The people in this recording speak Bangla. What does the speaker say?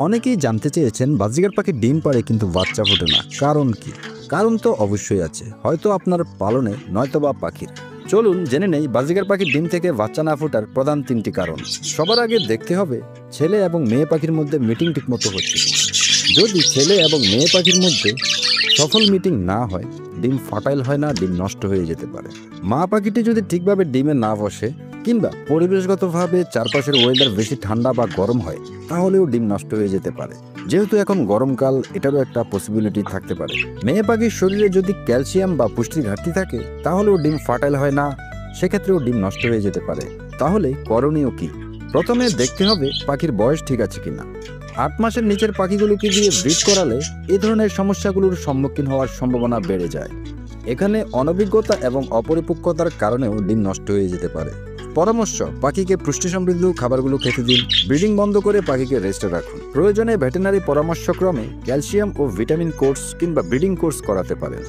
অনেকেই জানতে চেয়েছেন বাজিগার পাখি ডিম পাড়ে কিন্তু বাচ্চা ফোটে না, কারণ কি? কারণ তো অবশ্যই আছে, হয়তো আপনার পালনে নয়তোবা পাখির। চলুন জেনে নেই বাজিগার পাখির ডিম থেকে বাচ্চা না ফোটার প্রধান 3টি কারণ। সবার আগে দেখতে হবে ছেলে এবং মেয়ে পাখির মধ্যে মিটিং ঠিকমতো হচ্ছে কিনা। যদি ছেলে এবং মেয়ে পাখির মধ্যে সফল মিটিং না হয়, ডিম ফার্টাইল হয় না, ডিম নষ্ট হয়ে যেতে পারে। মা পাখিটি যদি ঠিকভাবে ডিমে না বসে কিংবা পরিবেশগতভাবে চারপাশের ওয়েদার বেশি ঠান্ডা বা গরম হয়, তাহলেও ডিম নষ্ট হয়ে যেতে পারে। যেহেতু এখন গরমকাল, এটারও একটা পসিবিলিটি থাকতে পারে। মেয়ে পাখির শরীরে যদি ক্যালসিয়াম বা পুষ্টির ঘাটতি থাকে, তাহলেও ডিম ফার্টাইল হয় না, সেক্ষেত্রেও ডিম নষ্ট হয়ে যেতে পারে। তাহলে করণীয় কি? প্রথমে দেখতে হবে পাখির বয়স ঠিক আছে কিনা। 8 মাসের নিচের পাখিগুলোকে দিয়ে ব্রিড করালে এই ধরনের সমস্যাগুলোর সম্মুখীন হওয়ার সম্ভাবনা বেড়ে যায়। এখানে অনভিজ্ঞতা এবং অপরিপক্কতার কারণেও ডিম নষ্ট হয়ে যেতে পারে। পরামর্শ: পাখিকে পুষ্টি সমৃদ্ধ খাবারগুলো খেতে দিন। ব্রিডিং বন্ধ করে পাখিকে রেস্টে রাখুন। প্রয়োজনে ভেটেরিনারি পরামর্শক্রমে ক্যালসিয়াম ও ভিটামিন কোর্স কিংবা ব্রিডিং কোর্স করাতে পারেন।